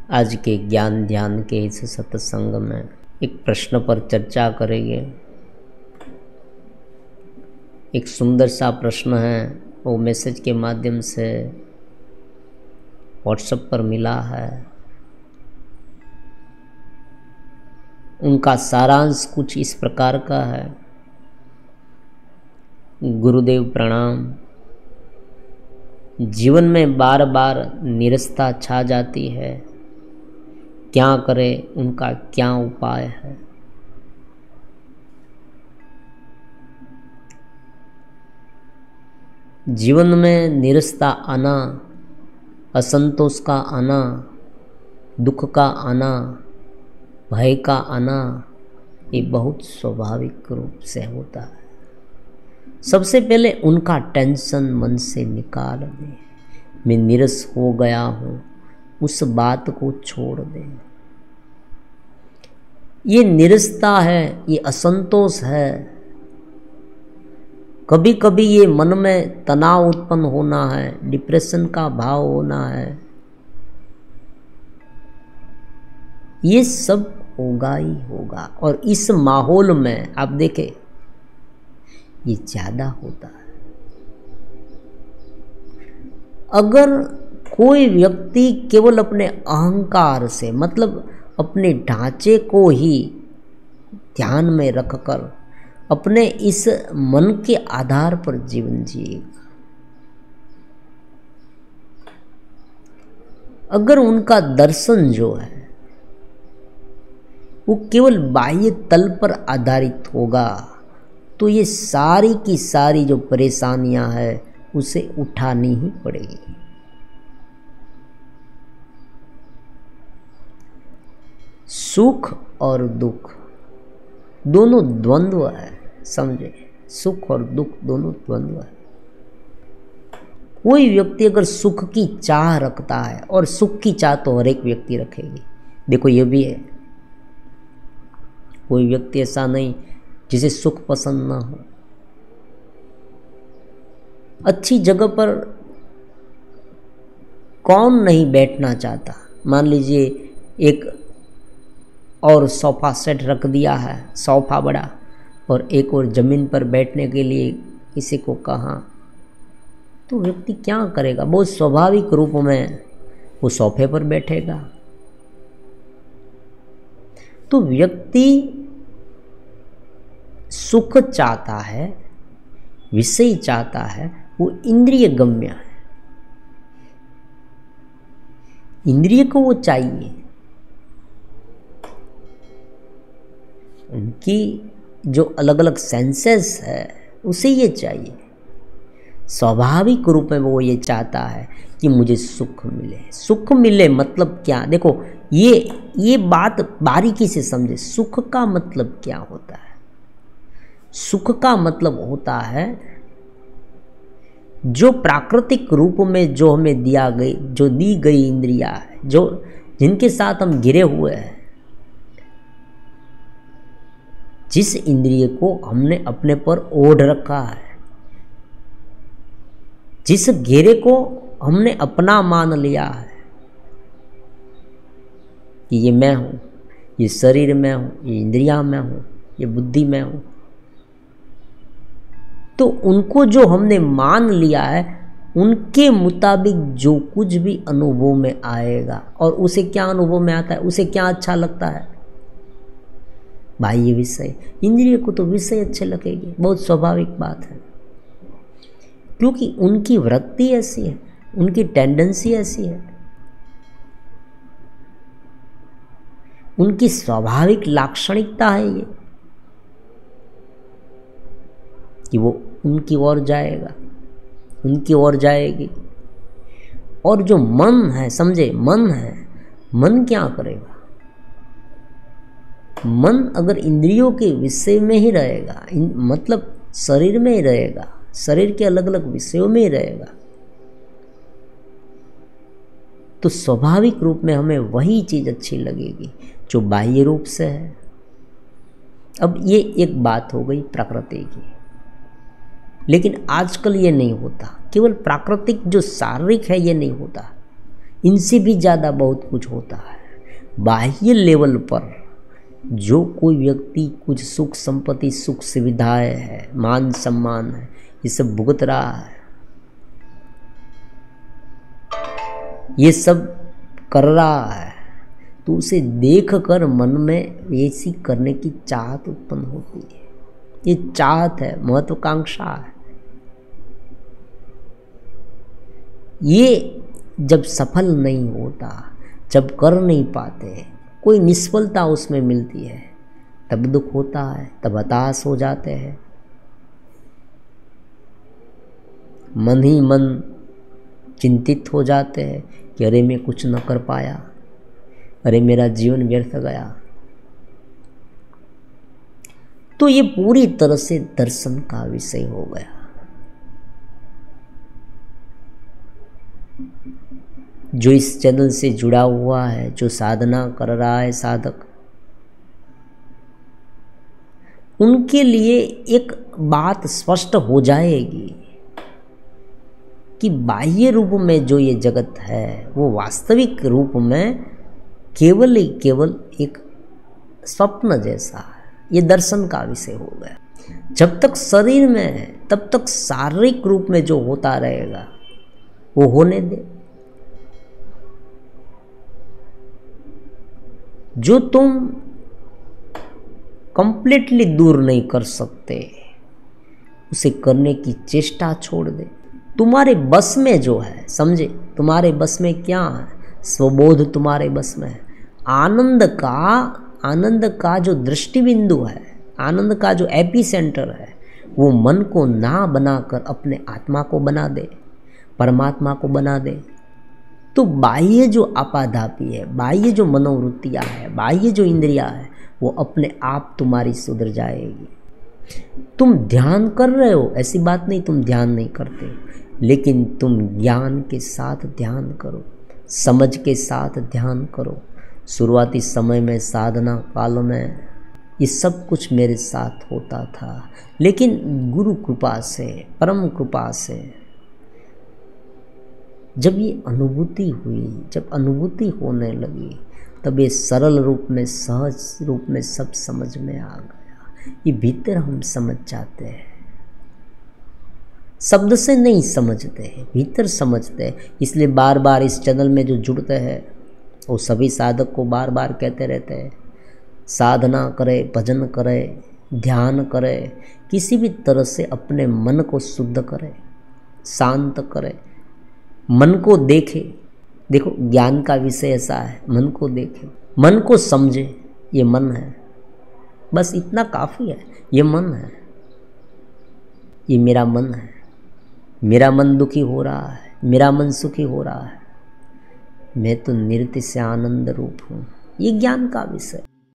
आज के ज्ञान ध्यान के इस सत्संग में एक प्रश्न पर चर्चा करेंगे। एक सुंदर सा प्रश्न है, वो मैसेज के माध्यम से व्हाट्सएप पर मिला है। उनका सारांश कुछ इस प्रकार का है। गुरुदेव प्रणाम। जीवन में बार बार निरस्ता छा जाती है, क्या करें, उनका क्या उपाय है। जीवन में निरस्ता आना, असंतोष का आना, दुख का आना, भय का आना, ये बहुत स्वाभाविक रूप से होता है। सबसे पहले उनका टेंशन मन से निकाल दें। मैं निरस हो गया हूँ, उस बात को छोड़ दें। ये निरसता है, ये असंतोष है। कभी कभी ये मन में तनाव उत्पन्न होना है, डिप्रेशन का भाव होना है। ये सब होगा ही होगा। और इस माहौल में आप देखें, ये ज्यादा होता है। अगर कोई व्यक्ति केवल अपने अहंकार से, मतलब अपने ढांचे को ही ध्यान में रखकर अपने इस मन के आधार पर जीवन जिएगा, अगर उनका दर्शन जो है वो केवल बाह्य तल पर आधारित होगा, तो ये सारी की सारी जो परेशानियां हैं उसे उठानी ही पड़ेगी। सुख और दुख दोनों द्वंद्व है, समझे। सुख और दुख दोनों द्वंद्व है। कोई व्यक्ति अगर सुख की चाह रखता है, और सुख की चाह तो हर एक व्यक्ति रखेगी, देखो ये भी है, कोई व्यक्ति ऐसा नहीं जिसे सुख पसंद ना हो। अच्छी जगह पर कौन नहीं बैठना चाहता। मान लीजिए एक और सोफा सेट रख दिया है, सोफा बड़ा, और एक और ज़मीन पर बैठने के लिए किसी को कहा, तो व्यक्ति क्या करेगा? बहुत स्वाभाविक रूप में वो सोफे पर बैठेगा। तो व्यक्ति सुख चाहता है, विषय चाहता है, वो इंद्रिय गम्य है। इंद्रिय को वो चाहिए, उनकी जो अलग अलग सेंसेस है उसे ये चाहिए। स्वाभाविक रूप में वो ये चाहता है कि मुझे सुख मिले। सुख मिले मतलब क्या? देखो ये बात बारीकी से समझे। सुख का मतलब क्या होता है? सुख का मतलब होता है जो प्राकृतिक रूप में जो हमें जो दी गई इंद्रियां है, जो जिनके साथ हम घिरे हुए हैं, जिस इंद्रिय को हमने अपने पर ओढ़ रखा है, जिस घेरे को हमने अपना मान लिया है कि ये मैं हूं, ये शरीर में हूं, ये इंद्रियां में हूं, ये बुद्धि में हूं, तो उनको जो हमने मान लिया है, उनके मुताबिक जो कुछ भी अनुभव में आएगा, और उसे क्या अनुभव में आता है, उसे क्या अच्छा लगता है? बाह्य विषय। इंद्रिय को तो विषय अच्छे लगेंगे, बहुत स्वाभाविक बात है, क्योंकि उनकी वृत्ति ऐसी है, उनकी टेंडेंसी ऐसी है, उनकी स्वाभाविक लाक्षणिकता है ये, कि वो उनकी ओर जाएगा, उनकी ओर जाएगी। और जो मन है, समझे, मन है, मन क्या करेगा? मन अगर इंद्रियों के विषय में ही रहेगा, मतलब शरीर में ही रहेगा, शरीर के अलग अलग विषयों में ही रहेगा, तो स्वाभाविक रूप में हमें वही चीज अच्छी लगेगी जो बाह्य रूप से है। अब ये एक बात हो गई प्रकृति की, लेकिन आजकल ये नहीं होता। केवल प्राकृतिक जो शारीरिक है ये नहीं होता, इनसे भी ज़्यादा बहुत कुछ होता है। बाह्य लेवल पर जो कोई व्यक्ति कुछ सुख संपत्ति, सुख सुविधाएं है, मान सम्मान है, ये सब भुगत रहा है, ये सब कर रहा है, तो उसे देखकर मन में ऐसी करने की चाहत उत्पन्न होती है। ये चाहत है, महत्वाकांक्षा है। ये जब सफल नहीं होता, जब कर नहीं पाते, कोई निष्फलता उसमें मिलती है, तब दुख होता है, तब हताश हो जाते हैं। मन ही मन चिंतित हो जाते हैं कि अरे मैं कुछ न कर पाया, अरे मेरा जीवन व्यर्थ गया। तो ये पूरी तरह से दर्शन का विषय हो गया। जो इस चैनल से जुड़ा हुआ है, जो साधना कर रहा है साधक, उनके लिए एक बात स्पष्ट हो जाएगी कि बाह्य रूप में जो ये जगत है वो वास्तविक रूप में केवल ही केवल एक स्वप्न जैसा है। ये दर्शन का विषय हो गया। जब तक शरीर में है तब तक शारीरिक रूप में जो होता रहेगा वो होने दे। जो तुम कंप्लीटली दूर नहीं कर सकते उसे करने की चेष्टा छोड़ दे। तुम्हारे बस में जो है, समझे, तुम्हारे बस में क्या है? स्वबोध तुम्हारे बस में है। आनंद का जो दृष्टि बिंदु है, आनंद का जो एपी सेंटर है, वो मन को ना बनाकर अपने आत्मा को बना दे, परमात्मा को बना दे। तो बाह्य जो आपाधापी है, बाह्य जो मनोवृत्तियाँ है, बाह्य जो इंद्रियाँ है, वो अपने आप तुम्हारी सुधर जाएगी। तुम ध्यान कर रहे हो, ऐसी बात नहीं तुम ध्यान नहीं करते, लेकिन तुम ज्ञान के साथ ध्यान करो, समझ के साथ ध्यान करो। शुरुआती समय में साधना काल में ये सब कुछ मेरे साथ होता था, लेकिन गुरु कृपा से, परम कृपा से जब ये अनुभूति हुई, जब अनुभूति होने लगी, तब ये सरल रूप में, सहज रूप में सब समझ में आ गया। ये भीतर हम समझ जाते हैं, शब्द से नहीं समझते हैं, भीतर समझते हैं। इसलिए बार बार इस चैनल में जो जुड़ते हैं वो सभी साधक को बार बार कहते रहते हैं, साधना करे, भजन करे, ध्यान करे, किसी भी तरह से अपने मन को शुद्ध करे, शांत करे, मन को देखे। देखो ज्ञान का विषय ऐसा है, मन को देखे, मन को समझे, ये मन है, बस इतना काफ़ी है। ये मन है, ये मेरा मन है, मेरा मन दुखी हो रहा है, मेरा मन सुखी हो रहा है, मैं तो नृत्य से आनंद रूप हूँ। ये ज्ञान का विषय।